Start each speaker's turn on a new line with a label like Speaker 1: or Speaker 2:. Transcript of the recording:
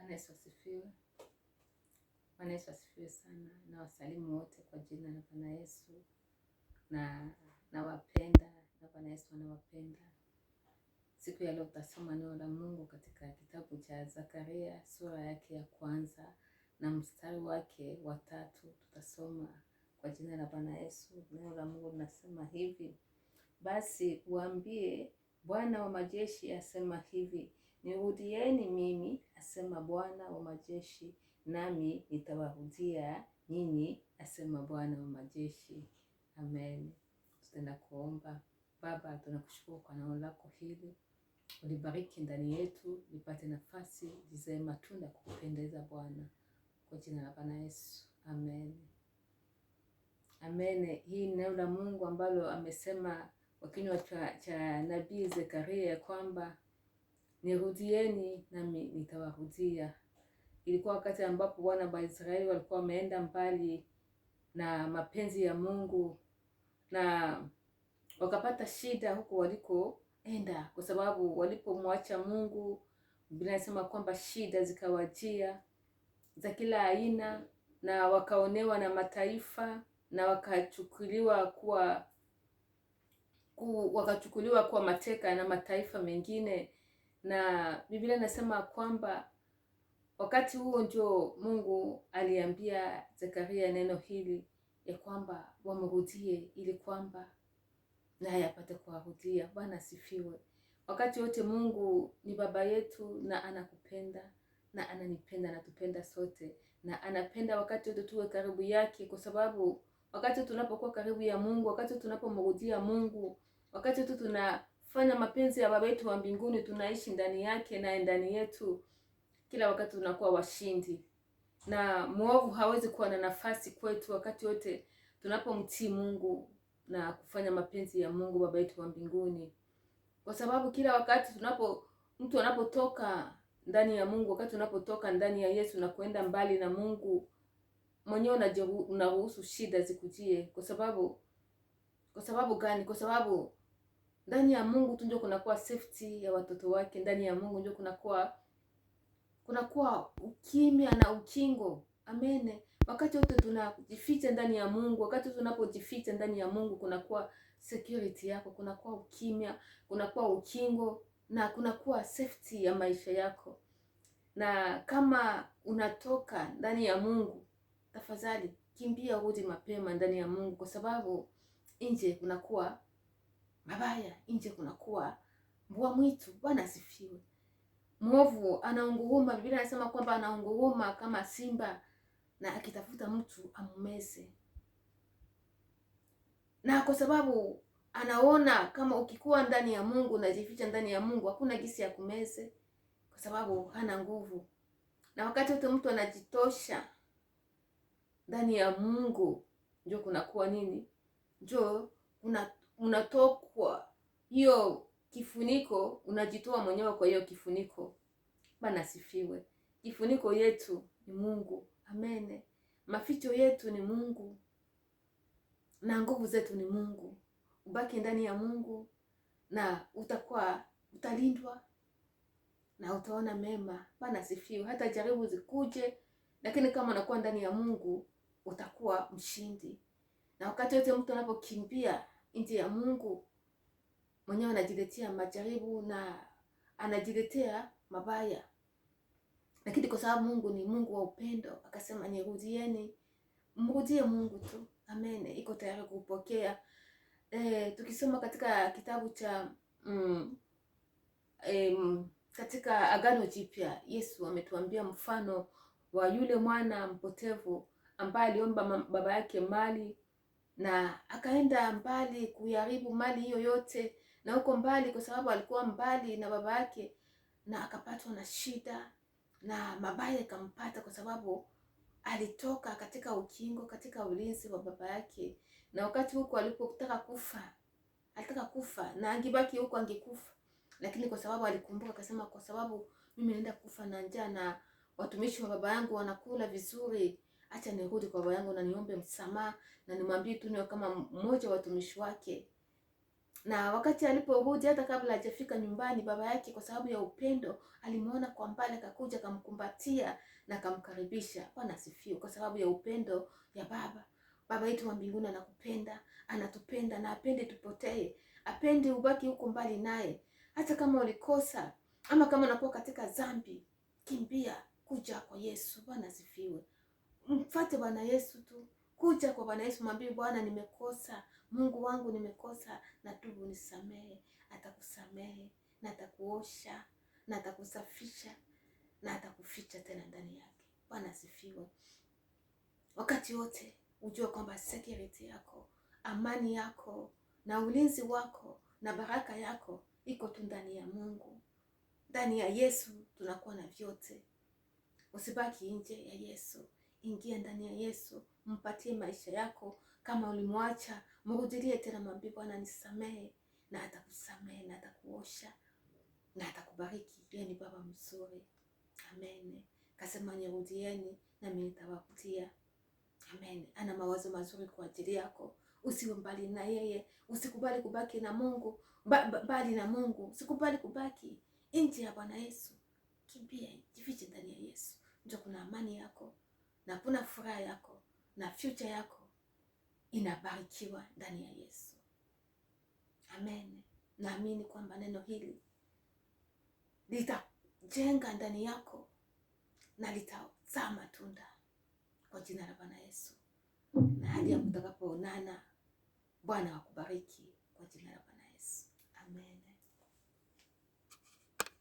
Speaker 1: Bwana Yesu asifiwe. Bwana Yesu asifiwe sana. Na wasalimu wote kwa jina la Bwana Yesu. Na nawapenda na Bwana Yesu anawapenda. Siku ya leo tutasoma neno la Mungu katika kitabu cha Zakaria sura yake ya kwanza na mstari wake wa 3. Tutasoma kwa jina la Bwana Yesu. Neno la Mungu linasema hivi: basi uambie Bwana wa majeshi asema hivi, nirudieni mimi, asema Bwana wa majeshi, nami nitawarudia nyinyi, asema Bwana wa majeshi. Amen. Tutaenda kuomba. Baba, tunakushukuru kwa neno lako hili, ulibariki ndani yetu, lipate nafasi lizae matunda kukupendeza Bwana, kwa jina la Bwana Yesu. Amen. Amen. Hii ni neno la Mungu ambalo amesema kwa kinywa cha nabii Zakaria kwamba nirudieni nami nitawarudia. Ilikuwa wakati ambapo wana wa Israeli walikuwa wameenda mbali na mapenzi ya Mungu na wakapata shida huko walikoenda, kwa sababu walipomwacha Mungu, Biblia inasema kwamba shida zikawajia za kila aina, na wakaonewa na mataifa na wakachukuliwa kuwa mateka na mataifa mengine. Na Biblia inasema kwamba wakati huo ndio Mungu aliambia Zakaria neno hili ya kwamba wamrudie, ili kwamba naye apate kuwarudia. Bwana asifiwe. Wakati wote Mungu ni baba yetu na anakupenda na ananipenda, anatupenda sote, na anapenda wakati wote tuwe karibu yake, kwa sababu wakati tunapokuwa karibu ya Mungu, wakati tunapomrudia Mungu, wakati tu tunafanya mapenzi ya baba yetu wa mbinguni, tunaishi ndani yake na ndani yetu, kila wakati tunakuwa washindi, na mwovu hawezi kuwa na nafasi kwetu wakati wote tunapomtii Mungu na kufanya mapenzi ya Mungu baba yetu wa mbinguni. Kwa sababu kila wakati mtu anapotoka ndani ya Mungu, wakati unapotoka ndani ya Yesu na kuenda mbali na Mungu, mwenyewe unaruhusu shida zikujie. Kwa sababu gani? Kwa sababu ndani ya Mungu tu ndio kunakuwa safety ya watoto wake. Ndani ya Mungu ndio kunakuwa ukimya na ukingo. Amen. Wakati wote tunajificha ndani ya Mungu, wakati tunapojificha ndani ya Mungu, kunakuwa security yako, kunakuwa ukimya, kunakuwa ukingo, na kunakuwa safety ya maisha yako. Na kama unatoka ndani ya Mungu, tafadhali kimbia, rudi mapema ndani ya Mungu, kwa sababu nje kunakuwa mabaya, nje kunakuwa mbwa mwitu. Bwana asifiwe. Mwovu anaunguruma. Biblia inasema kwamba anaunguruma kama simba na akitafuta mtu amumeze. Na kwa sababu anaona kama ukikuwa ndani ya Mungu, unajificha ndani ya Mungu, hakuna gisi ya kumeze, kwa sababu hana nguvu. Na wakati wote mtu anajitosha ndani ya Mungu, ndio kunakuwa nini? Ndio unatokwa hiyo kifuniko, unajitoa mwenyewe kwa hiyo kifuniko. Bwana asifiwe. Kifuniko yetu ni Mungu. Amen. Maficho yetu ni Mungu na nguvu zetu ni Mungu. Ubaki ndani ya Mungu na utalindwa na utaona mema. Bwana asifiwe. Hata jaribu zikuje, lakini kama unakuwa ndani ya Mungu utakuwa mshindi. Na wakati wote mtu anapokimbia nje ya Mungu, mwenyewe anajiletea majaribu na anajiletea mabaya. Lakini kwa sababu Mungu ni Mungu wa upendo, akasema nirudieni, mrudie Mungu tu. Amen. Iko tayari kupokea. Tukisoma katika kitabu cha katika Agano Jipya, Yesu ametuambia mfano wa yule mwana mpotevu ambaye aliomba baba yake mali na akaenda mbali kuharibu mali hiyo yote, na huko mbali, kwa sababu alikuwa mbali na baba yake, na akapatwa na shida na mabaya ikampata, kwa sababu alitoka katika ukingo, katika ulinzi wa baba yake. Na wakati huko alipotaka kufa na angebaki huko angekufa, lakini kwa sababu alikumbuka, akasema kwa sababu mimi naenda kufa na njaa na watumishi wa baba yangu wanakula vizuri, acha nirudi kwa baba yangu na niombe msamaha na nimwambie tu niwe kama mmoja wa watumishi wake. Na wakati aliporudi, hata kabla hajafika nyumbani, baba yake kwa sababu ya upendo alimuona kwa mbali, akakuja akamkumbatia na akamkaribisha. Bwana asifiwe. Kwa sababu ya upendo ya baba. Baba yetu wa mbinguni anakupenda, anatupenda na apende tupotee, apende ubaki huko mbali naye. Hata kama ulikosa ama kama unakuwa katika dhambi, kimbia kuja kwa Yesu. Bwana asifiwe. Mfuate Bwana Yesu tu. Kuja kwa Bwana Yesu, mwambie Bwana, nimekosa, Mungu wangu nimekosa, natubu, nisamehe. Atakusamehe na atakuosha na atakusafisha na atakuficha tena ndani yake. Bwana asifiwe. Wakati wote ujue kwamba security yako, amani yako na ulinzi wako na baraka yako iko tu ndani ya Mungu. Ndani ya Yesu tunakuwa na vyote. Usibaki nje ya Yesu. Ingia ndani ya Yesu, mpatie maisha yako. Kama ulimwacha, mrudilie tena, mwambie Bwana nisamehe, na atakusamehe na atakuosha na atakubariki. Yeye ni baba mzuri. Amen. Kasema nirudieni na mimi nitawapatia. Amen. Ana mawazo mazuri kwa ajili yako. Usiwe mbali na yeye. Usikubali kubaki na Mungu, bali na Mungu. Usikubali kubaki nje ya Bwana Yesu. Kimbia, jifiche ndani ya Yesu. Ndio kuna amani yako na kuna furaha yako na future yako inabarikiwa ndani ya Yesu. Amen. Naamini kwamba neno hili litajenga ndani yako na litazaa matunda kwa jina la Bwana Yesu. Na hadi mtakapoonana, Bwana wakubariki kwa jina la Bwana Yesu. Amen.